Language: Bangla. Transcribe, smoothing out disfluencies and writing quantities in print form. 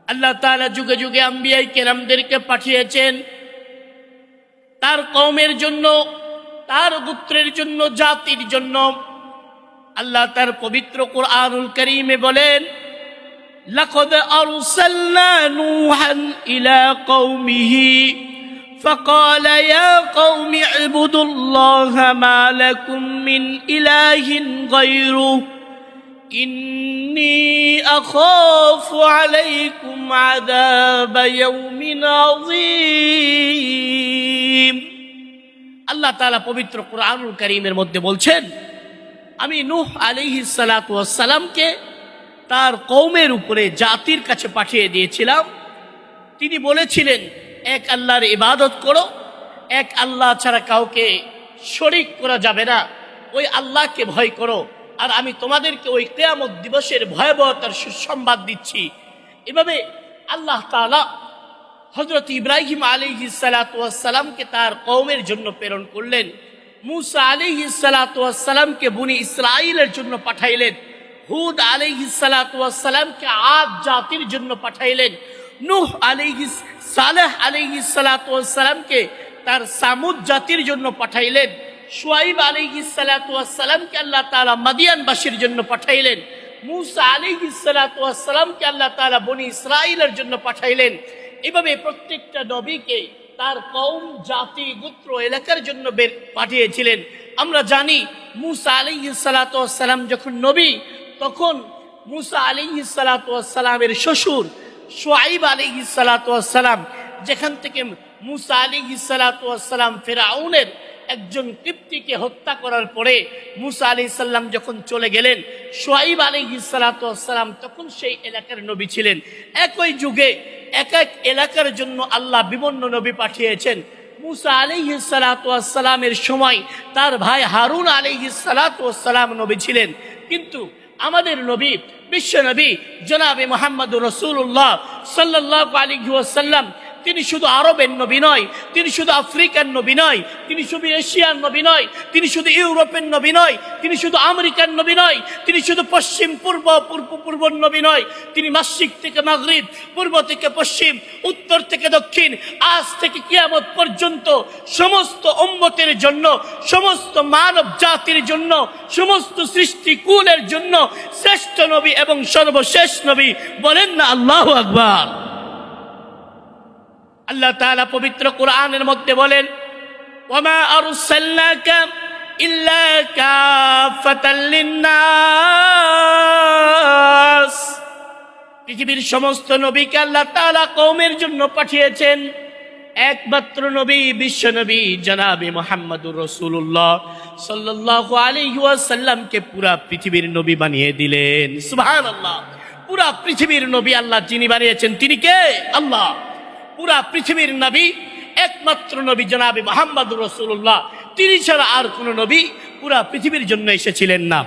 আল্লাহ তাআলা যুগে যুগে আম্বিয়া কেরামদেরকে পাঠিয়েছেন তার কওমের জন্য, তার গোত্রের জন্য, জাতির জন্য। আল্লাহ তার পবিত্র কুরআনুল কারীমে বলেন, লাকাদ আরসালনা নূহান ইলা কওমিহি فقال يا قوم اعبدوا الله ما لكم من إله غيره إني أخاف عليكم عذاب يوم عظيم। আল্লাহ তাআলা পবিত্র কুরআনুল কারীমের মধ্যে বলছেন, আমি নূহ আলাইহিস সালাতু ওয়াস সালামকে তার কওমের উপরে, জাতির কাছে পাঠিয়ে দিয়েছিলাম। তিনি বলেছিলেন, এক আল্লাহর ইবাদত করো, এক আল্লাহ ছাড়া কাউকে শরীক করা যাবে না, ওই আল্লাহকে ভয় করো, আর আমি তোমাদেরকে ওই কিয়ামত দিবসের ভয়াবহতার সুসংবাদ দিচ্ছি। এভাবে আল্লাহ তাআলা হযরত ইব্রাহিম আলাইহিস সালাতু ওয়াস সালামকে তার কওমের জন্য প্রেরণ করলেন, মূসা আলাইহিস সালাতু ওয়াস সালামকে বনি ইসরাঈলের জন্য পাঠাইলেন, হুদ আলাইহিস সালাতু ওয়াস সালামকে আদ জাতির জন্য পাঠাইলেন, নূহ আলাইহিস সালেহ আলাইহিস সালাতু ওয়াস সালামকে তার সামুদ জাতির জন্য পাঠাইলেন, শুআইব আলাইহিস সালাতু ওয়াস সালামকে আল্লাহ তাআলা মাদিয়ানবাসীর জন্য পাঠাইলেন, মূসা আলাইহিস সালাতু ওয়াস সালামকে আল্লাহ তাআলা বনি ইসরাঈলের জন্য পাঠাইলেন। এভাবে প্রত্যেকটা নবীকে তার কওম, জাতি, গোত্র, এলাকার জন্য পাঠিয়েছিলেন। আমরা জানি মূসা আলাইহিস সালাতু ওয়াস সালাম যখন নবী, তখন মূসা আলাইহিস সালাতু ওয়াস সালামের শ্বশুর শুআইব আলাইহিস সালাতু ওয়াস সালাম, যেখান থেকে মূসা আলাইহিস সালাতু ওয়াস সালাম ফিরআউনের একজন কিপ্তিকে হত্যা করার পরে মূসা আলাইহিস সালাম যখন চলে গেলেন, শুআইব আলাইহিস সালাতু ওয়াস সালাম তখন সেই এলাকার নবী ছিলেন। একই যুগে এক এক এলাকার জন্য আল্লাহ বিভিন্ন নবী পাঠিয়েছেন। মূসা আলাইহিস সালাতু ওয়াস সালামের সময় তার ভাই হারুন আলাইহিস সালাতু ওয়াস সালাম নবী ছিলেন, কিন্তু আমাদের নবী, বিশ্ব নবী জনাবে মুহাম্মদুর রাসূলুল্লাহ সাল্লাল্লাহু আলাইহি ওয়াসাল্লাম, তিনি শুধু আরবের নবী নয়, তিনি শুধু আফ্রিকার নবী নয়, তিনি শুধু এশিয়ার নবী নয়, তিনি শুধু ইউরোপের নবী নয়, তিনি শুধু আমেরিকার নবী নয়, তিনি শুধু পশ্চিম পূর্ব নবী নয়, তিনি মাশরিক থেকে মাগরিব, পূর্ব থেকে পশ্চিম, উত্তর থেকে দক্ষিণ, আজ থেকে কিয়ামত পর্যন্ত সমস্ত উম্মতের জন্য, সমস্ত মানব জাতির জন্য, সমস্ত সৃষ্টিকুলের জন্য শ্রেষ্ঠ নবী এবং সর্বশেষ নবী। বলেন না আল্লাহু আকবার। আল্লাহ তাআলা পবিত্র কোরআনের মধ্যে বলেন, ওয়ামা আরসালনাকা ইল্লা কাফাতাল লিন্নাস। পৃথিবীর সমস্ত নবীকে আল্লাহ তাআলা কওমের জন্য পাঠিয়েছেন, একমাত্র নবী, বিশ্ব নবী জনাবে মুহাম্মদুর রাসূলুল্লাহ সাল্লাল্লাহু আলাইহি ওয়াসাল্লামকে পুরা পৃথিবীর নবী বানিয়ে দিলেন। সুবহানাল্লাহ। পুরা পৃথিবীর নবী আল্লাহ যিনি বানিয়েছেন তিনি কে? আল্লাহ। পুরা পৃথিবীর নবী একমাত্র নবী জনাবে মুহাম্মদুর রাসূলুল্লাহ, তিনি ছাড়া আর কোন নবী পুরা পৃথিবীর জন্য এসেছিলেন না।